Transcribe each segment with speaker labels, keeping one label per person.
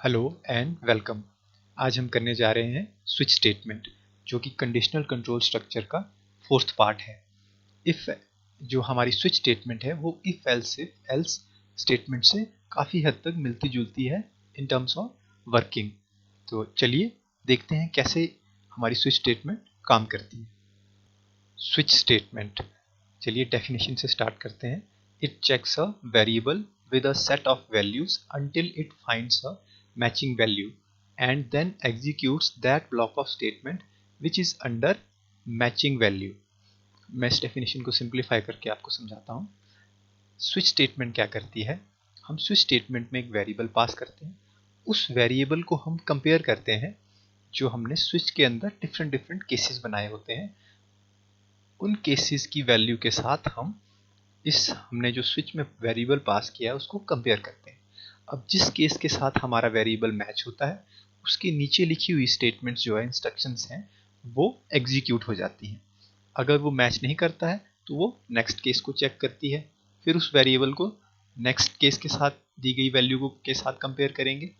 Speaker 1: Hello and welcome. आज हम करने जा रहे हैं स्विच स्टेटमेंट, जो कि कंडीशनल कंट्रोल स्ट्रक्चर का फोर्थ पार्ट है। इफ जो हमारी स्विच स्टेटमेंट है वो इफ एल्स स्टेटमेंट से काफ़ी हद तक मिलती जुलती है इन टर्म्स ऑफ वर्किंग। तो चलिए देखते हैं कैसे हमारी स्विच स्टेटमेंट काम करती है। स्विच स्टेटमेंट, चलिए डेफिनेशन से स्टार्ट करते हैं। It checks a variable with a set of values until it finds a matching value and then executes that block of statement which is under matching value। मैं इस definition को simplify करके आपको समझाता हूँ। स्विच स्टेटमेंट क्या करती है, हम स्विच स्टेटमेंट में एक वेरिएबल पास करते हैं। उस वेरिएबल को हम कंपेयर करते हैं जो हमने स्विच के अंदर डिफरेंट डिफरेंट केसेस बनाए होते हैं। उन केसेस की वैल्यू के साथ हम हमने जो स्विच में वेरिएबल पास किया है उसको कंपेयर करते हैं। अब जिस केस के साथ हमारा वेरिएबल मैच होता है उसके नीचे लिखी हुई स्टेटमेंट्स जो है, इंस्ट्रक्शंस हैं, वो एग्जीक्यूट हो जाती हैं। अगर वो मैच नहीं करता है तो वो नेक्स्ट केस को चेक करती है, फिर उस वेरिएबल को नेक्स्ट केस के साथ दी गई वैल्यू के साथ कंपेयर करेंगे।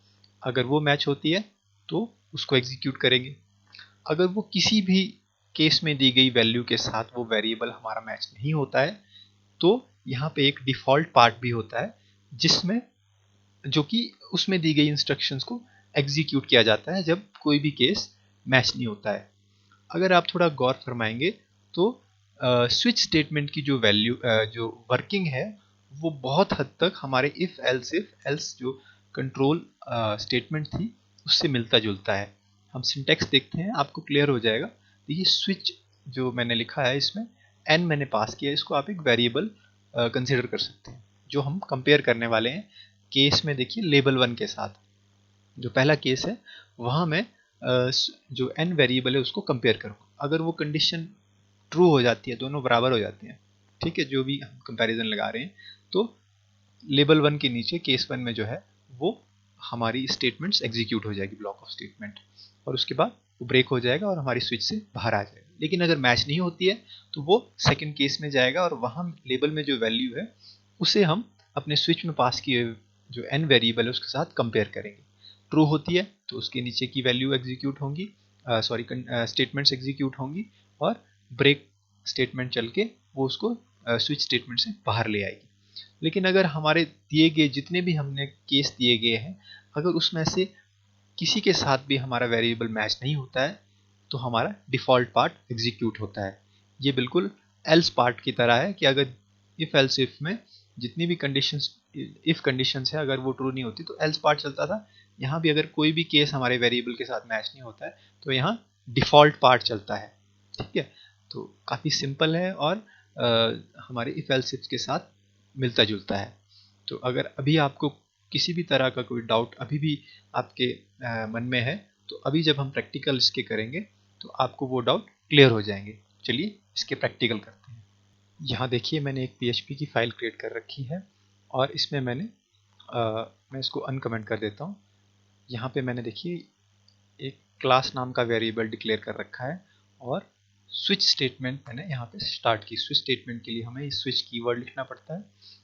Speaker 1: अगर वो मैच होती है तो उसको एग्जीक्यूट करेंगे। अगर वो किसी भी केस में दी गई वैल्यू के साथ वो वेरिएबल हमारा मैच नहीं होता है तो यहाँ पे एक डिफ़ॉल्ट पार्ट भी होता है जिसमें जो कि उसमें दी गई इंस्ट्रक्शंस को एग्जीक्यूट किया जाता है जब कोई भी केस मैच नहीं होता है। अगर आप थोड़ा गौर फरमाएंगे तो स्विच स्टेटमेंट की जो वैल्यू जो वर्किंग है वो बहुत हद तक हमारे इफ एल्स जो कंट्रोल स्टेटमेंट थी उससे मिलता जुलता है। हम सिंटेक्स देखते हैं, आपको क्लियर हो जाएगा। देखिए स्विच जो मैंने लिखा है इसमें एन मैंने पास किया, इसको आप एक वेरिएबल कंसिडर कर सकते हैं जो हम कंपेयर करने वाले हैं। केस में देखिए लेबल 1 के साथ जो पहला केस है वहाँ मैं जो एन वेरिएबल है उसको कंपेयर करूँगा। अगर वो कंडीशन ट्रू हो जाती है, दोनों बराबर हो जाती हैं, ठीक है, जो भी हम कंपैरिजन लगा रहे हैं, तो लेबल 1 के नीचे केस 1 में जो है वो हमारी स्टेटमेंट्स एग्जीक्यूट हो जाएगी, ब्लॉक ऑफ स्टेटमेंट, और उसके बाद वो ब्रेक हो जाएगा और हमारी स्विच से बाहर आ जाएगा। लेकिन अगर मैच नहीं होती है तो वो सेकंड केस में जाएगा और वहाँ लेबल में जो वैल्यू है उसे हम अपने स्विच में पास किए जो एन वेरिएबल है उसके साथ कंपेयर करेंगे। ट्रू होती है तो उसके नीचे की वैल्यू एग्जीक्यूट होंगी, स्टेटमेंट्स एग्जीक्यूट होंगी, और ब्रेक स्टेटमेंट चल के वो उसको स्विच स्टेटमेंट से बाहर ले आएगी। लेकिन अगर हमारे दिए गए जितने भी हमने केस दिए गए हैं, अगर उसमें से किसी के साथ भी हमारा वेरिएबल मैच नहीं होता है तो हमारा डिफ़ॉल्ट पार्ट एग्जीक्यूट होता है। ये बिल्कुल एल्स पार्ट की तरह है कि अगर इफ एल्स इफ में जितनी भी कंडीशंस इफ कंडीशंस है अगर वो ट्रू नहीं होती तो एल्स पार्ट चलता था। यहाँ भी अगर कोई भी केस हमारे वेरिएबल के साथ मैच नहीं होता है तो यहाँ डिफ़ॉल्ट पार्ट चलता है। ठीक है, तो काफ़ी सिंपल है और हमारे इफ एल्स इफ के साथ मिलता जुलता है। तो अगर अभी आपको किसी भी तरह का कोई डाउट अभी भी आपके मन में है तो अभी जब हम प्रैक्टिकल इसके करेंगे तो आपको वो डाउट क्लियर हो जाएंगे। चलिए इसके प्रैक्टिकल करते हैं। यहाँ देखिए मैंने एक PHP की फ़ाइल क्रिएट कर रखी है और इसमें मैं इसको अनकमेंट कर देता हूँ। यहाँ पे मैंने देखिए एक क्लास नाम का वेरिएबल डिक्लेयर कर रखा है और स्विच स्टेटमेंट मैंने यहाँ पे स्टार्ट की। स्विच स्टेटमेंट के लिए हमें स्विच कीवर्ड लिखना पड़ता है।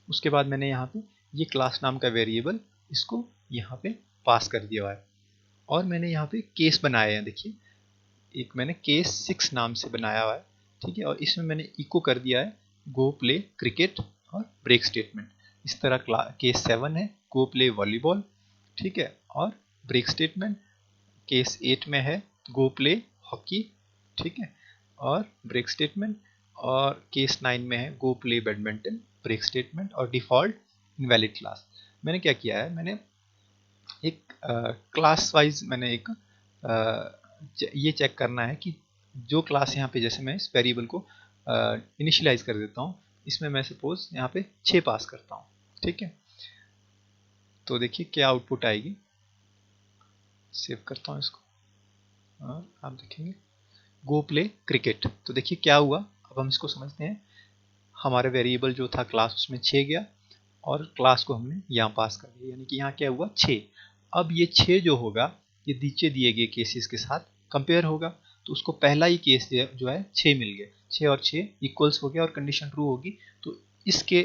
Speaker 1: उसके बाद मैंने यहाँ पे ये क्लास नाम का वेरिएबल इसको यहाँ पे पास कर दिया है और मैंने यहाँ पे केस बनाए हैं। देखिए एक मैंने केस 6 नाम से बनाया हुआ है, ठीक है, और इसमें मैंने इको कर दिया है गो प्ले क्रिकेट और ब्रेक स्टेटमेंट। इस तरह केस 7 है गो प्ले वॉलीबॉल, ठीक है, और ब्रेक स्टेटमेंट। केस 8 में है गो प्ले हॉकी, ठीक है, और ब्रेक स्टेटमेंट। और केस 9 में है go play badminton, break statement और डिफ़ॉल्ट इनवैलिड क्लास। मैंने क्या किया है, मैंने एक क्लास वाइज मैंने एक ये चेक करना है कि जो क्लास यहाँ पे, जैसे मैं इस वेरिएबल को इनिशियलाइज कर देता हूँ, इसमें मैं सपोज यहाँ पे 6 पास करता हूँ, ठीक है। तो देखिए क्या आउटपुट आएगी। सेव करता हूँ इसको और आप देखेंगे गो प्ले क्रिकेट। तो देखिए क्या हुआ, अब हम इसको समझते हैं। हमारा वेरिएबल जो था क्लास उसमें 6 गया और क्लास को हमने यहाँ पास कर दिया, यानी कि यहाँ क्या हुआ 6। अब ये 6 जो होगा ये नीचे दिए गए केसेस के साथ कंपेयर होगा, तो उसको पहला ही केस जो है 6 मिल गया, 6 और 6 इक्वल्स हो गया और कंडीशन ट्रू होगी तो इसके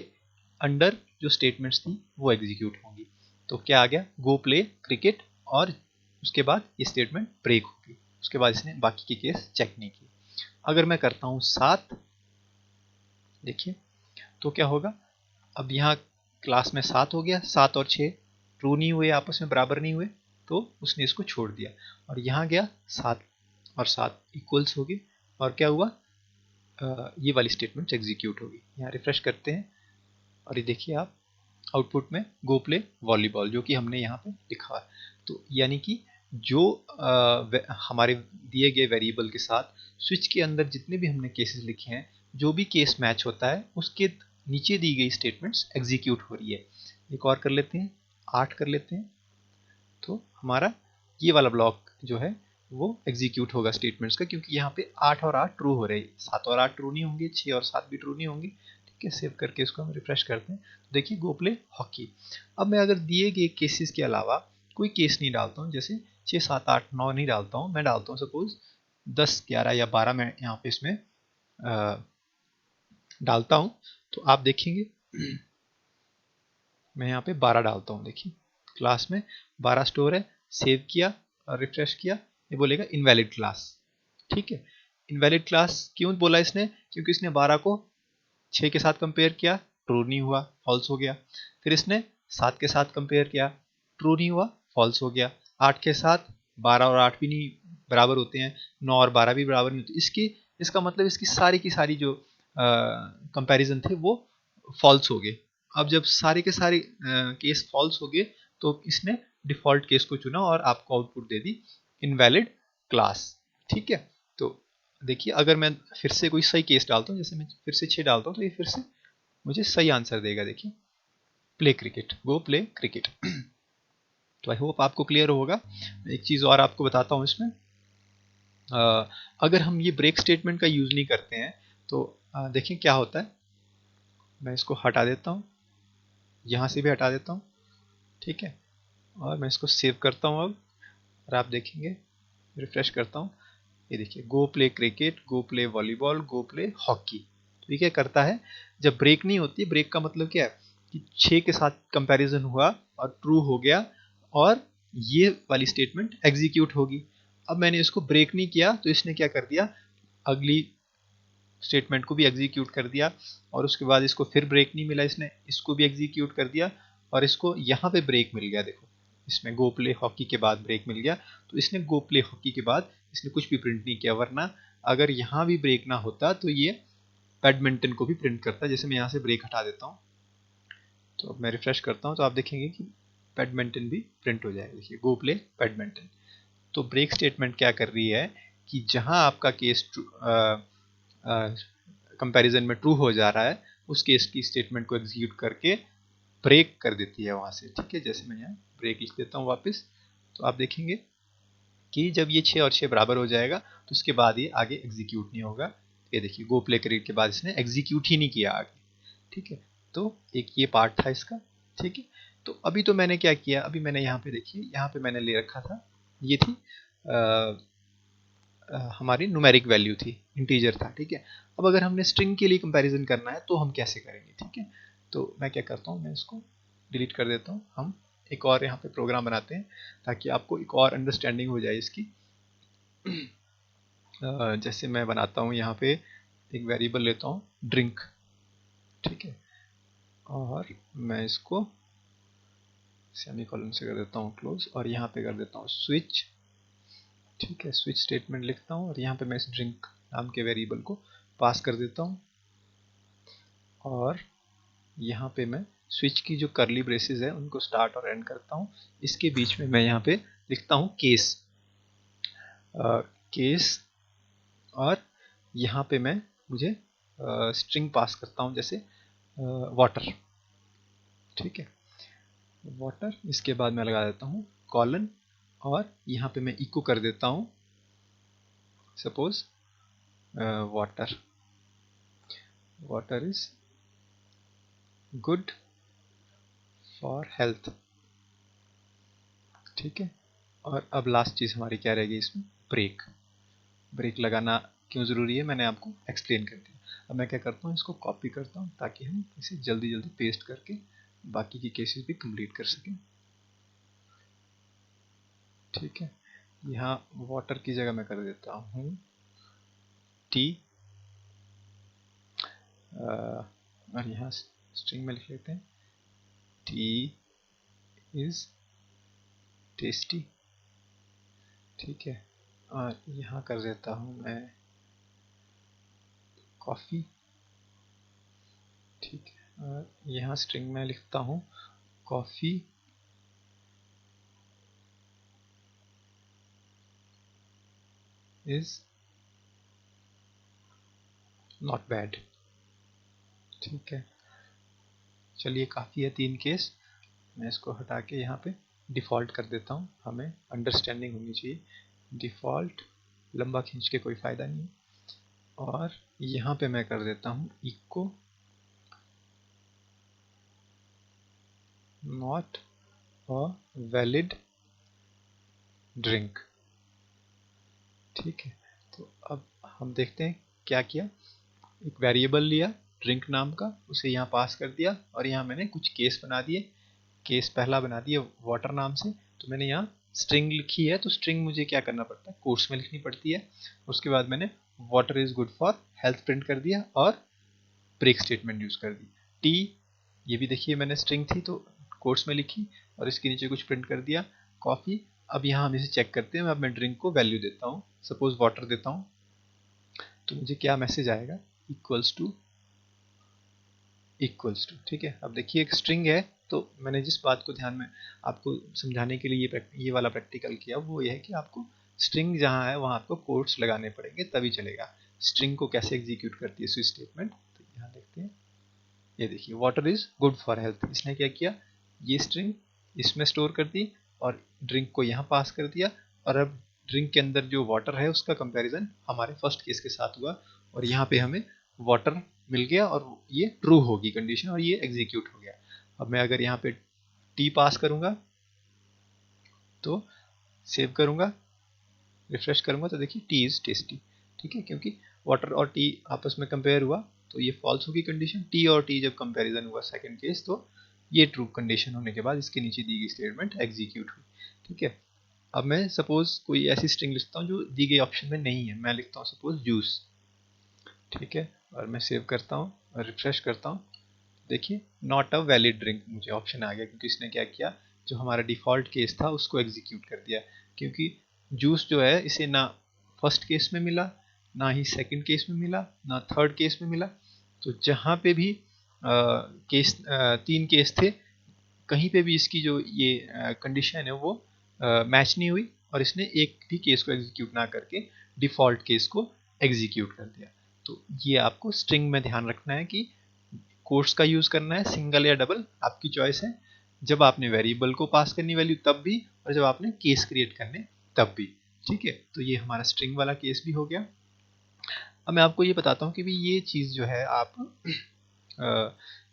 Speaker 1: अंडर जो स्टेटमेंट्स थी वो एग्जीक्यूट होंगी। तो क्या आ गया, गो प्ले क्रिकेट और उसके बाद ये स्टेटमेंट ब्रेक होगी। उसके बाद इसने बाकी के केस चेक नहीं किए। अगर मैं करता हूँ 7, देखिए तो क्या होगा, अब यहाँ क्लास में 7 हो गया, 7 और 6 ट्रू नहीं हुए, आपस में बराबर नहीं हुए, तो उसने इसको छोड़ दिया। और यहाँ गया 7 और 7 इक्वल्स हो गए, और क्या हुआ, ये वाली स्टेटमेंट एग्जीक्यूट होगी। यहाँ रिफ्रेश करते हैं और ये देखिए आप आउटपुट में गो प्ले वॉलीबॉल, जो कि हमने यहाँ पे लिखा है। तो यानी कि जो हमारे दिए गए वेरिएबल के साथ स्विच के अंदर जितने भी हमने केसेस लिखे हैं, जो भी केस मैच होता है उसके नीचे दी गई स्टेटमेंट्स एग्जीक्यूट हो रही है। एक और कर लेते हैं, 8 कर लेते हैं, तो हमारा ये वाला ब्लॉक जो है वो एग्जीक्यूट होगा स्टेटमेंट्स का, क्योंकि यहाँ पे 8 और 8 ट्रू हो रहे हैं, 7 और 8 ट्रू नहीं होंगे, 6 और 7 भी ट्रू नहीं होंगे। ठीक है, सेव करके इसको हम रिफ्रेश करते हैं, तो देखिए गो प्ले हॉकी। अब मैं अगर दिए गए केसेस के अलावा कोई केस नहीं डालता हूँ, जैसे 6, 7, 8, 9 नहीं डालता हूँ, मैं डालता हूँ सपोज 10, 11 या 12 मैं यहाँ पे इसमें डालता हूँ, तो आप देखेंगे मैं यहाँ पे 12 डालता हूँ। देखिए क्लास में 12 स्टोर है, सेव किया और रिफ्रेश किया, ये बोलेगा इनवैलिड क्लास। ठीक है, इनवैलिड क्लास क्यों बोला इसने, क्योंकि इसने 12 को 6 के साथ कंपेयर किया, ट्रू नहीं हुआ, फॉल्स हो गया। फिर इसने 7 के साथ कंपेयर किया, ट्रू नहीं हुआ, फॉल्स हो गया। 8 के साथ 12 और 8 भी नहीं बराबर होते हैं, 9 और 12 भी बराबर नहीं होते। इसका मतलब इसकी सारी की सारी जो कंपैरिजन थे वो फॉल्स हो गए। अब जब सारे के सारे केस फॉल्स हो गए, तो इसने डिफॉल्ट केस को चुना और आपको आउटपुट दे दी इनवैलिड क्लास। ठीक है, तो देखिए अगर मैं फिर से कोई सही केस डालता हूँ, जैसे मैं फिर से 6 डालता हूँ, तो ये फिर से मुझे सही आंसर देगा। देखिए play cricket, go play cricket. तो आई होप आपको क्लियर होगा। एक चीज़ और आपको बताता हूँ इसमें, अगर हम ये ब्रेक स्टेटमेंट का यूज़ नहीं करते हैं तो देखिए क्या होता है। मैं इसको हटा देता हूँ, यहाँ से भी हटा देता हूँ, ठीक है, और मैं इसको सेव करता हूँ अब, और आप देखेंगे रिफ्रेश करता हूँ, ये देखिए go play cricket, go play volleyball, go play hockey. तो ये क्या करता है, जब ब्रेक नहीं होती, ब्रेक का मतलब क्या है कि 6 के साथ कंपैरिजन हुआ और ट्रू हो गया, और ये वाली स्टेटमेंट एग्जीक्यूट होगी। अब मैंने इसको ब्रेक नहीं किया, तो इसने क्या कर दिया, अगली स्टेटमेंट को भी एग्जीक्यूट कर दिया, और उसके बाद इसको फिर ब्रेक नहीं मिला, इसने इसको भी एग्जीक्यूट कर दिया, और इसको यहाँ पे ब्रेक मिल गया। देखो इसमें गो प्ले हॉकी के बाद ब्रेक मिल गया, तो इसने गो प्ले हॉकी के बाद इसने कुछ भी प्रिंट नहीं किया, वरना अगर यहाँ भी ब्रेक ना होता तो ये बैडमिंटन को भी प्रिंट करता। जैसे मैं यहाँ से ब्रेक हटा देता हूँ, तो अब मैं रिफ्रेश करता हूँ, तो आप देखेंगे कि बैडमिंटन भी प्रिंट हो जाएगा। देखिए गो प्ले बैडमिंटन। तो ब्रेक स्टेटमेंट क्या कर रही है कि जहाँ आपका केस कंपैरिजन में ट्रू हो जा रहा है, उस केस की स्टेटमेंट को एग्जीक्यूट करके ब्रेक कर देती है वहाँ से। ठीक है, जैसे मैं यहाँ ब्रेक लिख देता हूँ वापस, तो आप देखेंगे कि जब ये 6 और 6 बराबर हो जाएगा, तो उसके बाद ये आगे एग्जीक्यूट नहीं होगा। ये देखिए गो प्ले क्रिकेट के बाद इसने एग्जीक्यूट ही नहीं किया आगे। ठीक है, तो एक ये पार्ट था इसका। ठीक है, तो अभी तो मैंने क्या किया, अभी मैंने यहाँ पे देखिए, यहाँ पे मैंने ले रखा था, ये थी हमारी न्यूमेरिक वैल्यू थी, इंटीजर था। ठीक है, अब अगर हमने स्ट्रिंग के लिए कंपैरिजन करना है तो हम कैसे करेंगे। ठीक है, तो मैं क्या करता हूँ, मैं इसको डिलीट कर देता हूँ, हम एक और यहाँ पे प्रोग्राम बनाते हैं ताकि आपको एक और अंडरस्टैंडिंग हो जाए इसकी। जैसे मैं बनाता हूँ यहाँ पे एक वेरिएबल लेता हूँ ड्रिंक। ठीक है, और मैं इसको सेमीकोलन से कर देता हूँ क्लोज, और यहाँ पे कर देता हूँ स्विच। ठीक है, स्विच स्टेटमेंट लिखता हूँ, और यहाँ पे मैं इस ड्रिंक नाम के वेरिएबल को पास कर देता हूँ, और यहाँ पे मैं स्विच की जो करली ब्रेसेस है उनको स्टार्ट और एंड करता हूँ। इसके बीच में मैं यहाँ पे लिखता हूँ केस, केस, और यहाँ पे मैं मुझे स्ट्रिंग पास करता हूँ, जैसे वाटर। ठीक है, वाटर, इसके बाद मैं लगा देता हूँ कॉलन, और यहाँ पे मैं इको कर देता हूँ suppose water, water is good for health. ठीक है, और अब लास्ट चीज़ हमारी क्या रहेगी इसमें, ब्रेक। ब्रेक लगाना क्यों ज़रूरी है मैंने आपको एक्सप्लेन कर दिया। अब मैं क्या करता हूँ, इसको कॉपी करता हूँ ताकि हम इसे जल्दी जल्दी पेस्ट करके बाकी की केसेस भी कंप्लीट कर सकें। ठीक है, यहाँ वाटर की जगह मैं कर देता हूँ टी, और यहाँ स्ट्रिंग में लिख लेते हैं टी इज टेस्टी। ठीक है, और यहाँ कर देता हूँ मैं कॉफ़ी। ठीक है, और यहाँ स्ट्रिंग में लिखता हूँ कॉफ़ी इज नॉट बैड। ठीक है, चलिए काफ़ी है 3 केस, मैं इसको हटा के यहाँ पे डिफ़ॉल्ट कर देता हूँ, हमें अंडरस्टैंडिंग होनी चाहिए। डिफ़ॉल्ट लंबा खींच के कोई फ़ायदा नहीं, और यहाँ पे मैं कर देता हूँ echo not a valid drink. ठीक है, तो अब हम देखते हैं क्या किया। एक वेरिएबल लिया ड्रिंक नाम का, उसे यहाँ पास कर दिया, और यहाँ मैंने कुछ केस बना दिए। केस पहला बना दिया वाटर नाम से, तो मैंने यहाँ स्ट्रिंग लिखी है, तो स्ट्रिंग मुझे क्या करना पड़ता है, कोट्स में लिखनी पड़ती है। उसके बाद मैंने water is good for health print कर दिया और ब्रेक स्टेटमेंट यूज कर दी। टी, ये भी देखिए मैंने स्ट्रिंग थी तो कोट्स में लिखी और इसके नीचे कुछ प्रिंट कर दिया। कॉफ़ी, अब यहाँ हम इसे चेक करते हैं। अब मैं ड्रिंक को वैल्यू देता हूँ, सपोज वाटर देता हूँ, तो मुझे क्या मैसेज आएगा, इक्वल्स टू इक्वल्स टू। ठीक है, अब देखिए एक स्ट्रिंग है, तो मैंने जिस बात को ध्यान में आपको समझाने के लिए ये वाला प्रैक्टिकल किया, वो ये है कि आपको स्ट्रिंग जहाँ है वहाँ आपको कोट्स लगाने पड़ेंगे तभी चलेगा। स्ट्रिंग को कैसे एग्जीक्यूट करती है स्विच स्टेटमेंट, तो यहाँ देखते हैं। ये देखिए water is good for health, इसने क्या किया, ये स्ट्रिंग इसमें स्टोर कर दी और ड्रिंक को यहाँ पास कर दिया, और अब ड्रिंक के अंदर जो वाटर है उसका कंपैरिजन हमारे फर्स्ट केस के साथ हुआ, और यहाँ पे हमें वाटर मिल गया और ये ट्रू होगी कंडीशन और ये एग्जीक्यूट हो गया। अब मैं अगर यहाँ पे टी पास करूँगा तो सेव करूँगा, रिफ्रेश करूँगा, तो देखिए टी इज़ टेस्टी। ठीक है, क्योंकि वाटर और टी आपस में कंपेयर हुआ तो ये फॉल्स होगी कंडीशन। टी और टी जब कंपैरिजन हुआ सेकंड केस, तो ये ट्रू कंडीशन होने के बाद इसके नीचे दी गई स्टेटमेंट एग्जीक्यूट हुई। ठीक है, अब मैं सपोज कोई ऐसी स्ट्रिंग लिखता हूँ जो दी गई ऑप्शन में नहीं है, मैं लिखता हूँ सपोज जूस। ठीक है, और मैं सेव करता हूँ और रिफ्रेश करता हूँ, देखिए नॉट अ वैलिड ड्रिंक मुझे ऑप्शन आ गया, क्योंकि इसने क्या किया, जो हमारा डिफ़ॉल्ट केस था उसको एग्जीक्यूट कर दिया। क्योंकि जूस जो है इसे ना फर्स्ट केस में मिला, ना ही सेकंड केस में मिला, ना थर्ड केस में मिला। तो जहाँ पे भी केस 3 केस थे, कहीं पे भी इसकी जो ये कंडीशन है वो मैच नहीं हुई, और इसने एक भी केस को एग्जीक्यूट ना करके डिफ़ॉल्ट केस को एग्जीक्यूट कर दिया। तो ये आपको स्ट्रिंग में ध्यान रखना है कि कोट्स का यूज़ करना है, सिंगल या डबल आपकी चॉइस है। जब आपने वेरिएबल को पास करनी वैल्यू तब भी, और जब आपने केस क्रिएट करने तब भी। ठीक है, तो ये हमारा स्ट्रिंग वाला केस भी हो गया। अब मैं आपको ये बताता हूँ कि भी ये चीज़ जो है आप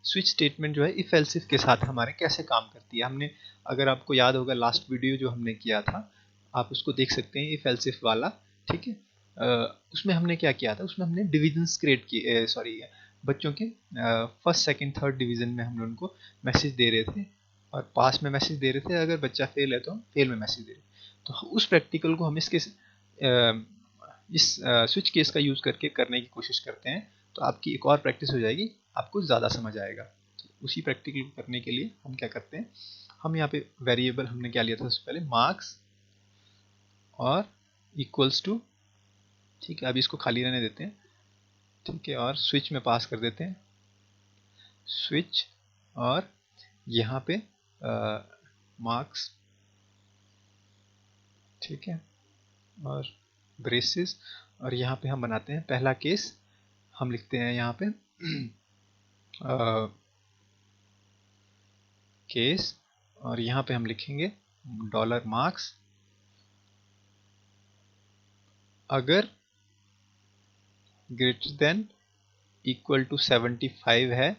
Speaker 1: स्विच स्टेटमेंट जो है इफ एल्स इफ के साथ हमारे कैसे काम करती है। हमने, अगर आपको याद होगा लास्ट वीडियो जो हमने किया था, आप उसको देख सकते हैं इफ एल्स इफ वाला। ठीक है, उसमें हमने क्या किया था, उसमें हमने डिविजन्स क्रिएट किए, सॉरी बच्चों के फर्स्ट सेकंड थर्ड डिवीजन में हम उनको मैसेज दे रहे थे, और पास में मैसेज दे रहे थे, अगर बच्चा फेल है तो हम फेल में मैसेज दे रहे थे। तो उस प्रैक्टिकल को हम इस स्विच केस का यूज़ करके करने की कोशिश करते हैं, तो आपकी एक और प्रैक्टिस हो जाएगी, आपको ज़्यादा समझ आएगा। तो उसी प्रैक्टिकल को करने के लिए हम क्या करते हैं, हम यहाँ पे वेरिएबल हमने क्या लिया था सबसे पहले, मार्क्स और इक्वल्स टू। ठीक है, अभी इसको खाली रहने देते हैं। ठीक है, और स्विच में पास कर देते हैं स्विच, और यहाँ पे मार्क्स। ठीक है, और ब्रेसेस, और यहाँ पे हम बनाते हैं पहला केस, हम लिखते हैं यहाँ पे केस, और यहाँ पे हम लिखेंगे डॉलर मार्क्स अगर ग्रेटर देन इक्वल टू 75 है।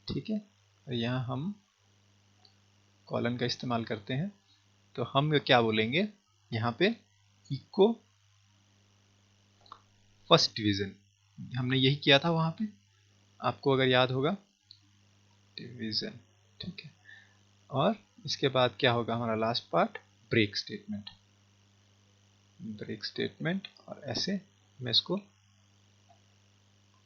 Speaker 1: ठीक है, और यहाँ हम कॉलन का इस्तेमाल करते हैं, तो हम क्या बोलेंगे यहाँ पे, इको फर्स्ट डिवीजन। हमने यही किया था वहाँ पे, आपको अगर याद होगा, डिवीजन। ठीक है, और इसके बाद क्या होगा हमारा last part, break statement. Break statement, और ऐसे मैं इसको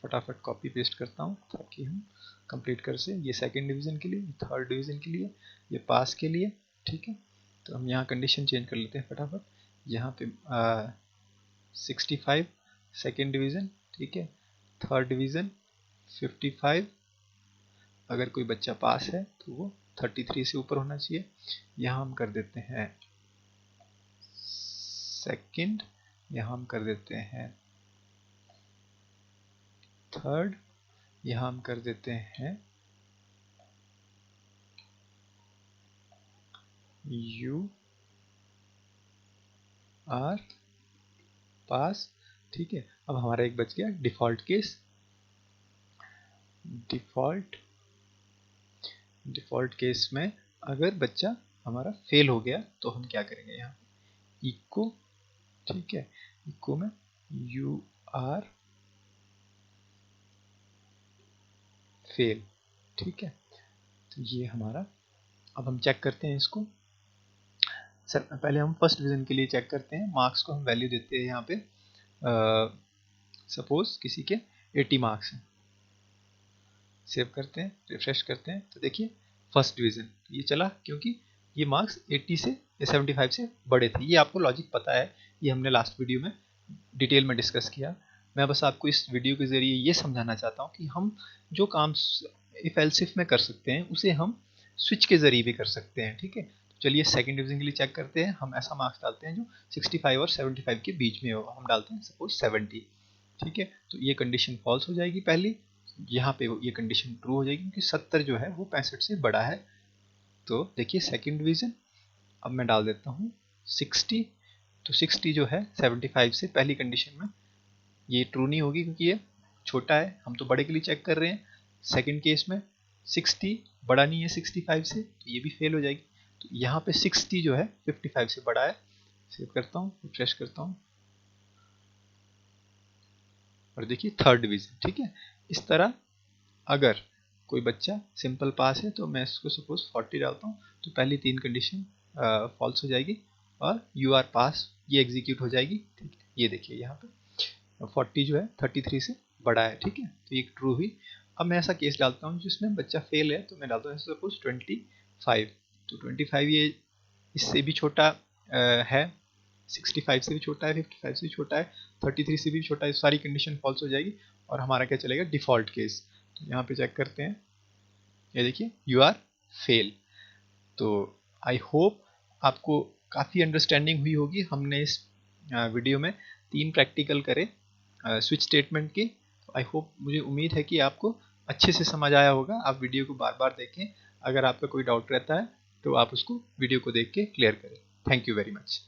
Speaker 1: फटाफट कॉपी पेस्ट करता हूँ ताकि हम कंप्लीट कर से। ये सेकंड डिवीज़न के लिए, थर्ड डिवीज़न के लिए, ये पास के लिए, ठीक है। तो हम यहाँ कंडीशन चेंज कर लेते हैं फटाफट। यहाँ पे 65 सेकंड डिवीज़न, ठीक है। थर्ड डिवीज़न 55, अगर कोई बच्चा पास है तो वो 33 से ऊपर होना चाहिए। यहाँ हम कर देते हैं सेकंड, यहाँ हम कर देते हैं थर्ड, यहाँ हम कर देते हैं यू आर पास, ठीक है। अब हमारा एक बच गया डिफ़ॉल्ट केस। डिफ़ॉल्ट केस में अगर बच्चा हमारा फेल हो गया तो हम क्या करेंगे, यहाँ इको, ठीक है, इको में यू आर फेल, ठीक है। तो ये हमारा, अब हम चेक करते हैं इसको। सर पहले हम फर्स्ट डिवीज़न के लिए चेक करते हैं। मार्क्स को हम वैल्यू देते हैं यहाँ पे, सपोज किसी के 80 मार्क्स हैं। सेव करते हैं, रिफ्रेश करते हैं, तो देखिए फर्स्ट डिवीज़न ये चला, क्योंकि ये मार्क्स 80 से या 75 से बड़े थे। ये आपको लॉजिक पता है, ये हमने लास्ट वीडियो में डिटेल में डिस्कस किया। मैं बस आपको इस वीडियो के ज़रिए ये समझाना चाहता हूँ कि हम जो काम इफ एल्स इफ में कर सकते हैं उसे हम स्विच के ज़रिए भी कर सकते हैं, ठीक है। तो चलिए सेकंड डिवीज़न के लिए चेक करते हैं। हम ऐसा मार्क्स डालते हैं जो 65 और 75 के बीच में हो। हम डालते हैं सपोज 70, ठीक है। तो ये कंडीशन फॉल्स हो जाएगी पहली, यहाँ पे ये कंडीशन ट्रू हो जाएगी क्योंकि 70 जो है वो 65 से बड़ा है। तो देखिए सेकंड डिवीज़न, अब मैं डाल देता हूँ 60। तो 60 जो है 75 से, पहली कंडीशन में ये ट्रू नहीं होगी क्योंकि ये छोटा है, हम तो बड़े के लिए चेक कर रहे हैं। सेकंड केस में 60 बड़ा नहीं है 65 से, तो ये भी फेल हो जाएगी। तो यहाँ पे 60 जो है 55 से बड़ा है। सेव करता हूँ, रिफ्रेश करता हूँ, और देखिए थर्ड डिवीज़न, ठीक है। इस तरह अगर कोई बच्चा सिंपल पास है तो मैं इसको सपोज 40 डालता हूँ, तो पहली तीन कंडीशन फॉल्स हो जाएगी और यू आर पास ये एग्जीक्यूट हो जाएगी, ठीक है। ये देखिए यहाँ पे 40 जो है 33 से बड़ा है, ठीक है। तो ये ट्रू हुई। अब मैं ऐसा केस डालता हूँ जिसमें बच्चा फेल है, तो मैं डालता हूँ सपोज 25। तो 25 ये इससे भी छोटा है, 65 से भी छोटा है, 55 से भी छोटा है, 33 से भी छोटा है। सारी कंडीशन फॉल्स हो जाएगी और हमारा क्या चलेगा, डिफ़ॉल्ट केस। तो यहाँ पे चेक करते हैं, ये देखिए यू आर फेल। तो आई होप आपको काफ़ी अंडरस्टैंडिंग हुई होगी। हमने इस वीडियो में 3 प्रैक्टिकल करे स्विच स्टेटमेंट की। आई होप, मुझे उम्मीद है कि आपको अच्छे से समझ आया होगा। आप वीडियो को बार बार देखें, अगर आपका कोई डाउट रहता है तो आप उसको वीडियो को देख के क्लियर करें। Thank you very much.